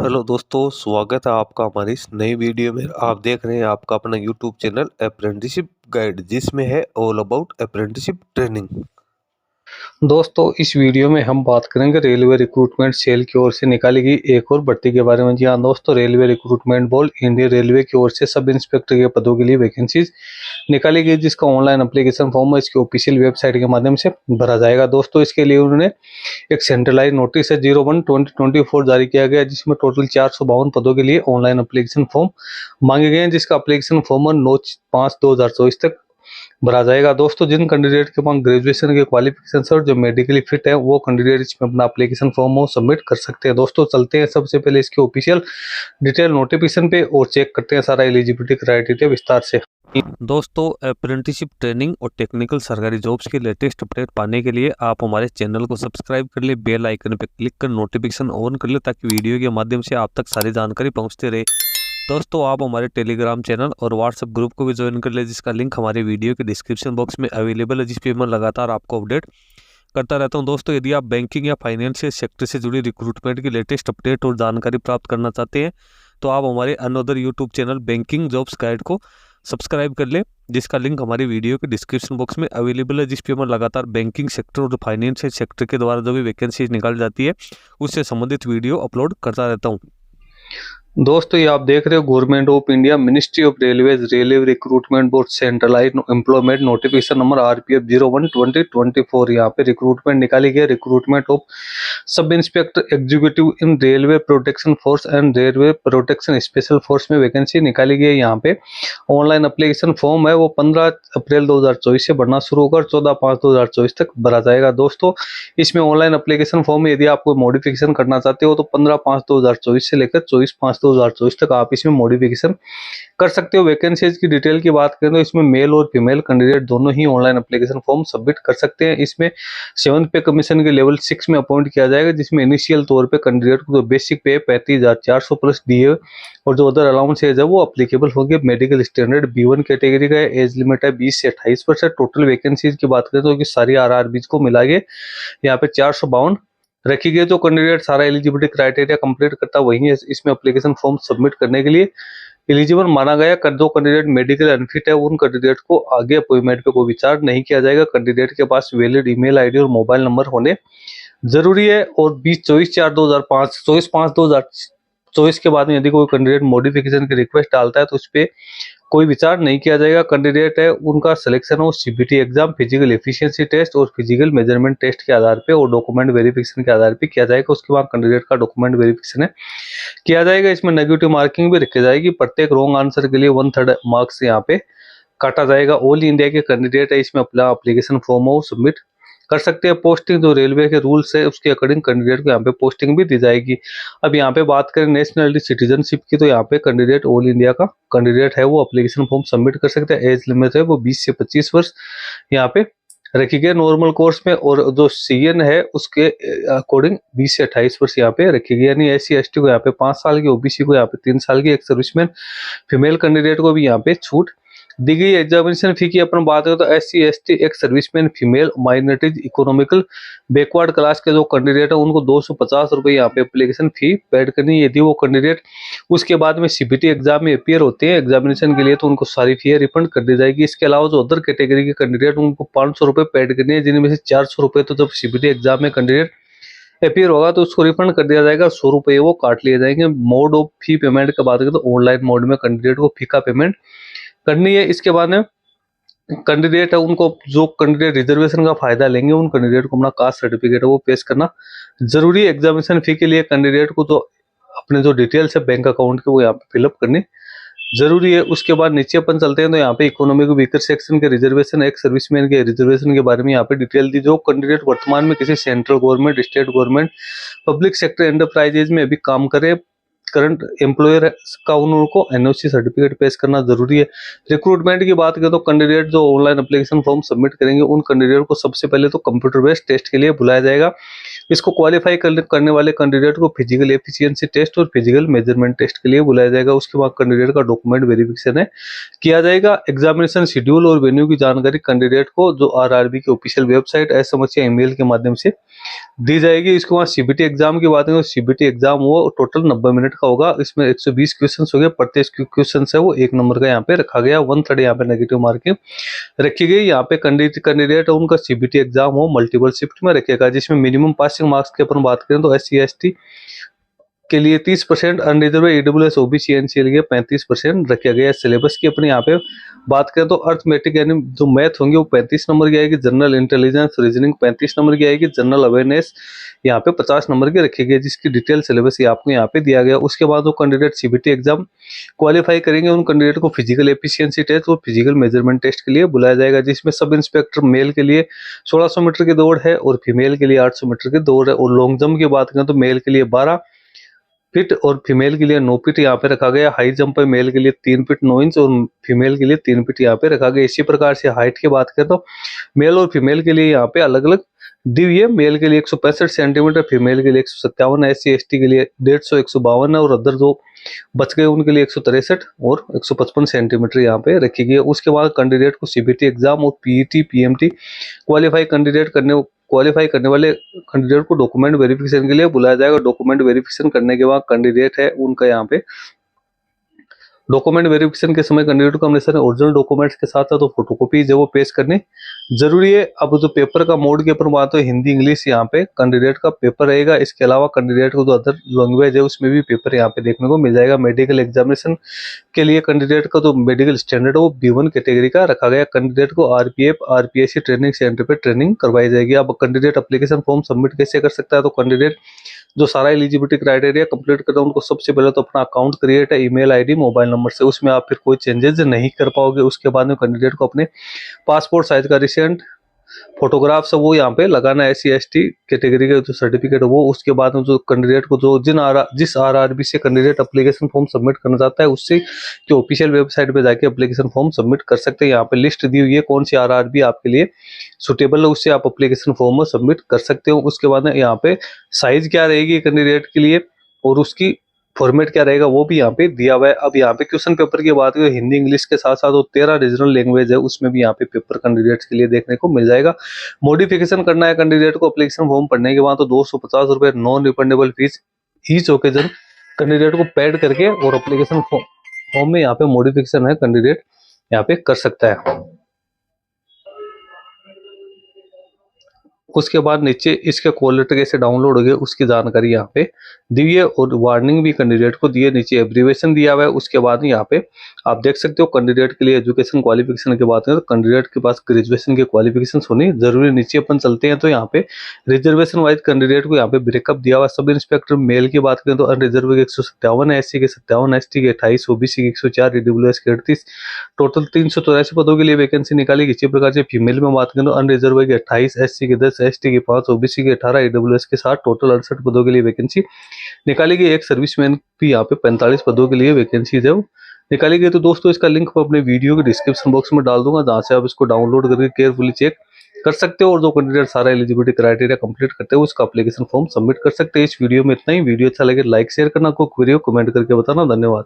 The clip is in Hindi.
हेलो दोस्तों, स्वागत है आपका हमारी इस नई वीडियो में। आप देख रहे हैं आपका अपना यूट्यूब चैनल अप्रेंटिसशिप गाइड, जिसमें है ऑल अबाउट अप्रेंटिसशिप ट्रेनिंग। दोस्तों इस वीडियो में हम बात करेंगे रेलवे रिक्रूटमेंट सेल की ओर से निकाली गई एक और भर्ती के बारे में। जी हाँ दोस्तों, railway recruitment board Indian railway की ओर से सब इंस्पेक्टर के पदों के लिए वैकेंसीज निकाली गई, जिसका ऑनलाइन एप्लीकेशन फॉर्म है इसकी ऑफिशियल वेबसाइट के माध्यम से भरा जाएगा। दोस्तों इसके लिए उन्होंने एक सेंट्रलाइज नोटिस है 01/2024 जारी किया गया, जिसमें टोटल 452 पदों के लिए ऑनलाइन एप्लीकेशन फॉर्म मांगे गए हैं, जिसका एप्लीकेशन फॉर्म 9/5/2024 तक भरा जाएगा। दोस्तों जिन कैंडिडेट के पास ग्रेजुएशन के क्वालिफिकेशन और जो मेडिकली फिट है वो कैंडिडेट इसमें अपना एप्लीकेशन फॉर्म सबमिट कर सकते हैं। दोस्तों चलते हैं सबसे पहले इसके ऑफिशियल डिटेल नोटिफिकेशन पे और चेक करते हैं सारा एलिजिबिलिटी क्राइटेरिया विस्तार से। दोस्तों, अप्रेंटिसशिप ट्रेनिंग और टेक्निकल सरकारी जॉब्स के लेटेस्ट अपडेट पाने के लिए आप हमारे चैनल को सब्सक्राइब कर ले, बेल आइकन पर क्लिक कर नोटिफिकेशन ऑन कर ले, ताकि वीडियो के माध्यम से आप तक सारी जानकारी पहुंचते रहे। दोस्तों आप हमारे टेलीग्राम चैनल और व्हाट्सएप ग्रुप को भी ज्वाइन कर ले, जिसका लिंक हमारे वीडियो के डिस्क्रिप्शन बॉक्स में अवेलेबल है, जिस पे मैं लगातार आपको अपडेट करता रहता हूं। दोस्तों यदि आप बैंकिंग या फाइनेंशियल सेक्टर से जुड़ी रिक्रूटमेंट की लेटेस्ट अपडेट और जानकारी प्राप्त करना चाहते हैं तो आप हमारे another YouTube channel banking jobs guide को सब्सक्राइब कर ले, जिसका लिंक हमारी वीडियो के डिस्क्रिप्शन बॉक्स में अवेलेबल है, जिस पे मैं लगातार बैंकिंग सेक्टर और फाइनेंशियल सेक्टर के द्वारा जो भी वैकेंसीज निकाल जाती है उससे संबंधित वीडियो अपलोड करता रहता हूँ। दोस्तों ये आप देख रहे हो government of India ministry of railway railway recruitment board centralise employment notification number RPF 01/2024। यहाँ पे रिक्रूटमेंट निकाली गई, recruitment of sub inspector executive in railway protection force and railway protection special force में वैकेंसी निकाली गई है। यहाँ पे ऑनलाइन एप्लीकेशन फॉर्म है वो 15 अप्रैल 2024 से भरना शुरू होकर 14/5/2024 तक भरा जाएगा। दोस्तों इसमें ऑनलाइन एप्लीकेशन फॉर्म में यदि आप कोई मॉडिफिकेशन करना चाहते हो तो 15/5/2024 से लेकर 24/5/2024 तक आप इसमें मॉडिफिकेशन कर सकते हो। वैकेंसीज की डिटेल की बात करें तो इसमें मेल और फीमेल कैंडिडेट दोनों ही ऑनलाइन एप्लीकेशन फॉर्म सबमिट कर सकते हैं। इसमें 7th पे कमीशन के लेवल 6 में अपॉइंट किया जाएगा, जिसमें इनिशियल तौर पे कैंडिडेट को तो बेसिक पे 35,400 प्लस डीए और जो अदर अलाउंस है वो अप्लीकेबल होंगे। मेडिकल स्टैंडर्ड B1 कैटेगरी का है, एज लिमिट है 20 से 28 वर्ष। टोटल वैकेंसीज की बात करें तो सारी RRBs को मिला के यहाँ पे 452 रखी गई। जो कैंडिडेट सारा एलिजिबिलिटी क्राइटेरिया कंप्लीट करता वही है इसमें एप्लीकेशन फॉर्म सबमिट करने के लिए एलिजिबल माना गया। जो कैंडिडेट मेडिकल अनफिट है उन कैंडिडेट को आगे अपॉइंटमेंट पे कोई विचार नहीं किया जाएगा। कैंडिडेट के पास वैलिड ईमेल आईडी और मोबाइल नंबर होने जरूरी है। और 24/4/2005 24/5/2024 के बाद में यदि कोई कैंडिडेट मॉडिफिकेशन की रिक्वेस्ट डालता है तो उस पर कोई विचार नहीं किया जाएगा। कैंडिडेट है उनका सिलेक्शन हो CBT exam, physical efficiency test और फिजिकल मेजरमेंट टेस्ट के आधार पे और डॉक्यूमेंट वेरिफिकेशन के आधार पे किया जाएगा। उसके बाद कैंडिडेट का डॉक्यूमेंट वेरिफिकेशन किया जाएगा। इसमें नेगेटिव मार्किंग भी रखी जाएगी। प्रत्येक रॉन्ग आंसर के लिए 1/3 मार्क्स यहाँ पे काटा जाएगा। ऑल इंडिया के कैंडिडेट है इसमें अपना एप्लीकेशन फॉर्म हो सबमिट कर सकते हैं। पोस्टिंग जो रेलवे के रूल्स है उसके अकॉर्डिंग कैंडिडेट को यहाँ पे पोस्टिंग भी दी जाएगी। अब यहाँ पे बात करें नेशनलिटी सिटीजनशिप की तो यहाँ पे कैंडिडेट ऑल इंडिया का कैंडिडेट है वो एप्लीकेशन फॉर्म सबमिट कर सकते हैं। एज लिमिट है वो 20 से 25 वर्ष यहाँ पे रखी गई नॉर्मल कोर्स में, और जो CN है उसके अकॉर्डिंग 20 से 28 वर्ष यहाँ पे रखी गई। यानी SC/ST को यहाँ पे 5 साल की, OBC को यहाँ पे 3 साल की, एक सर्विसमैन फीमेल कैंडिडेट को भी यहाँ पे छूट दी गई। एग्जामिनेशन फी की अपन बात करें तो SC/ST एक serviceman female minorities economical backward class के जो कैंडिडेट है उनको 250 रुपये यहाँ पे एप्लीकेशन फी पेड करनी है। यदि वो कैंडिडेट उसके बाद में CBT एग्जाम में अपियर होते हैं एग्जामिनेशन के लिए तो उनको सारी फी रिफंड कर दी जाएगी। इसके अलावा जो अदर कैटेगरी के कैंडिडेट उनको 500 रुपये पेड करनी है, जिनमें से 400 रुपये तो जब CBT एग्जाम में कैंडिडेट अपियर होगा तो उसको रिफंड कर दिया जाएगा, 100 रुपये वो काट लिए जाएंगे। मोड ऑफ फी पेमेंट की बात करें तो ऑनलाइन मोड में कैंडिडेट को फी का पेमेंट करनी है। इसके बाद में कैंडिडेट है उनको जो कैंडिडेट रिजर्वेशन का फायदा लेंगे उन कैंडिडेट को अपना कास्ट सर्टिफिकेट है वो पेश करना जरूरी है। एग्जामिनेशन फी के लिए कैंडिडेट को तो अपने जो डिटेल्स है बैंक अकाउंट के वो यहाँ पे फिलअप करनी जरूरी है। उसके बाद नीचे अपन चलते हैं तो यहाँ पे इकोनॉमिक वीकर सेक्शन के रिजर्वेशन, एक सर्विसमैन के रिजर्वेशन के बारे में यहाँ पे डिटेल दी। जो कैंडिडेट वर्तमान में किसी central government, state government, public sector enterprises में अभी काम करे करंट एम्प्लॉयर का उनको एनओसी सर्टिफिकेट पेश करना जरूरी है। रिक्रूटमेंट की बात करें तो कैंडिडेट जो ऑनलाइन एप्लीकेशन फॉर्म सबमिट करेंगे उन कैंडिडेट को सबसे पहले तो कंप्यूटर बेस्ड टेस्ट के लिए बुलाया जाएगा। इसको क्वालिफाई करने वाले कैंडिडेट को फिजिकल एफिशिएंसी टेस्ट और फिजिकल मेजरमेंट टेस्ट के लिए बुलाया जाएगा। उसके बाद कैंडिडेट का डॉक्यूमेंट वेरिफिकेशन है किया जाएगा। एग्जामिनेशन शेड्यूल और वेन्यू की जानकारी कैंडिडेट को जो आरआरबी की ऑफिशियल वेबसाइट एसएमएस या ईमेल के माध्यम से दी जाएगी। इसके बाद सीबीटी एग्जाम की बात करें तो सीबीटी एग्जाम वो टोटल 90 मिनट का होगा। इसमें 120 क्वेश्चन हो गए, प्रत्येक क्वेश्चन है वो 1 नंबर का यहाँ पे रखा गया। 1/3 यहाँ पे नेगेटिव मार्किंग रखी गई। यहाँ पे कैंडिडेट उनका सीबीटी एग्जाम हो मल्टीपल शिफ्ट में रखेगा, जिसमें मिनिमम पासिंग मार्क्स की अपन बात करें तो SC ST के लिए 30%, अनरिजर्व EWS OBC NC के लिए 35% रखा गया है। सिलेबस की अपने यहाँ पे बात करें तो अर्थमेटिक यानी जो मैथ होंगे वो 35 नंबर की आएगी, जनरल इंटेलिजेंस रीजनिंग 35 नंबर की आएगी, जनरल अवेयरनेस यहाँ पे 50 नंबर की रखी गई, जिसकी डिटेल सिलेबस आपको यहाँ पे दिया गया। उसके बाद वो कैंडिडेट सीबीटी एग्जाम क्वालिफाई करेंगे उन कैंडिडेट को फिजिकल एफिशिएंसी टेस्ट और फिजिकल मेजरमेंट टेस्ट के लिए बुलाया जाएगा, जिसमें सब इंस्पेक्टर मेल के लिए 1600 मीटर की दौड़ है और फीमेल के लिए 800 मीटर की दौड़ है। और लॉन्ग जंप की बात करें तो मेल के लिए 12 फीट और फीमेल के लिए 9 फीट यहाँ पे रखा गया। हाई जंप पे मेल के लिए 3 फीट 9 इंच और फीमेल के लिए 3 फीट यहाँ पे रखा गया। इसी प्रकार से हाइट की बात करें तो मेल और फीमेल के लिए यहाँ पे अलग अलग दी हुई है। मेल के लिए 165 सेंटीमीटर, फीमेल के लिए 157 है, SC ST के लिए 150 152 है और अदर जो बच गए उनके लिए 163 और 155 सेंटीमीटर यहाँ पे रखी गई है। उसके बाद कैंडिडेट को सीबीटी एग्जाम और PET PMT क्वालिफाई करने वाले कैंडिडेट को डॉक्यूमेंट वेरिफिकेशन के लिए बुलाया जाएगा। डॉक्यूमेंट वेरिफिकेशन करने के बाद कैंडिडेट है उनका यहाँ पे डॉक्यूमेंट वेरिफिकेशन के समय कैंडिडेट को हमेशा ओरिजिनल डॉक्यूमेंट्स के साथ साथ तो फोटोकॉपी जो वो पेश करनी जरूरी है। अब जो पेपर का मोड के ऊपर बात हो हिंदी इंग्लिश यहाँ पे कैंडिडेट का पेपर रहेगा। इसके अलावा कैंडिडेट को जो अदर लैंग्वेज है उसमें भी पेपर यहाँ पे देखने को मिल जाएगा। मेडिकल एग्जामिनेशन के लिए कैंडिडेट का जो मेडिकल स्टैंडर्ड है वो B1 कैटेगरी का रखा गया। कैंडिडेट को RPF RPSC ट्रेनिंग सेंटर पे ट्रेनिंग करवाई जाएगी। अब कैंडिडेट एप्लीकेशन फॉर्म सबमिट कैसे कर सकता है तो कैंडिडेट जो सारा एलिजिबिलिटी क्राइटेरिया कंप्लीट करता है उनको सबसे पहले तो अपना अकाउंट क्रिएट है ईमेल आईडी मोबाइल नंबर से, उसमें आप फिर कोई चेंजेस नहीं कर पाओगे। उसके बाद में कैंडिडेट को अपने पासपोर्ट साइज का रिसेंट फोटोग्राफ से वो यहाँ पे लगाना है। SC ST कैटेगरी का जो सर्टिफिकेट है वो। उसके बाद में जो कैंडिडेट को जो जिस आरआरबी से कैंडिडेट एप्लीकेशन फॉर्म सबमिट करना चाहता है उससे जो ऑफिशियल वेबसाइट पे जाके एप्लीकेशन फॉर्म सबमिट कर सकते हैं। यहाँ पे लिस्ट दी हुई है कौन सी आरआरबी आपके लिए सुटेबल है, उससे आप एप्लीकेशन फॉर्म में सबमिट कर सकते हो। उसके बाद में यहाँ पे साइज क्या रहेगी कैंडिडेट के लिए और उसकी फॉर्मेट क्या रहेगा वो भी यहाँ पे दिया हुआ है। अब यहाँ पे क्वेश्चन पेपर की बात करें हिंदी इंग्लिश के साथ साथ वो 13 रीजनल लैंग्वेज है उसमें भी यहाँ पे पेपर कैंडिडेट्स के लिए देखने को मिल जाएगा। मॉडिफिकेशन करना है कैंडिडेट को एप्लीकेशन फॉर्म पढ़ने के बाद तो 250 रुपए non refundable fees each occasion candidate को पेड करके और एप्लीकेशन फॉर्म में यहाँ पे मॉडिफिकेशन है कैंडिडेट यहाँ पे कर सकता है। उसके बाद नीचे इसके कॉल लेटर कैसे डाउनलोड हो गए उसकी जानकारी यहाँ पे दी हुई है और वार्निंग भी कैंडिडेट को दी है। नीचे एब्रीवेशन दिया हुआ है। उसके बाद यहाँ पे आप देख सकते हो कैंडिडेट के लिए एजुकेशन क्वालिफिकेशन की बात करें तो कैंडिडेट के पास ग्रेजुएशन की क्वालिफिकेशन होनी जरूरी। नीचे अपन चलते हैं तो यहाँ पे रिजर्वेशन वाइज कैंडिडेट को यहाँ पे ब्रेकअप दिया हुआ। सब इंस्पेक्टर मेल की बात करें तो अनरिजर्व के 157 है, SC के 57, ST के 28, OBC के 104, EWS के 38, टोटल 384 पदों के लिए वैकेंसी निकाली। इसी प्रकार से फीमेल में बात करें तो अनरिजर्व के 28, SC के 10, ST के 5, OBC के 18, EWS के 7, टोटल 68 पदों के लिए वैकेंसी निकाली गई। एक सर्विसमैन भी यहाँ पे 45 पदों के लिए वैकेंसी है निकाली गई। तो दोस्तों इसका लिंक मैं अपने वीडियो के डिस्क्रिप्शन बॉक्स में डाल दूंगा जहां से आप इसको डाउनलोड करके केयरफुली चेक कर सकते हो और जो कैंडिडेट सारा एलिजिबिलिटी क्राइटेरिया कंप्लीट करते हो उसका एप्लीकेशन फॉर्म सबमिट कर सकते हैं। इस वीडियो में इतना ही। वीडियो अच्छा लगे लाइक शेयर करना, कोई क्वेरी हो कमेंट करके बताना। धन्यवाद।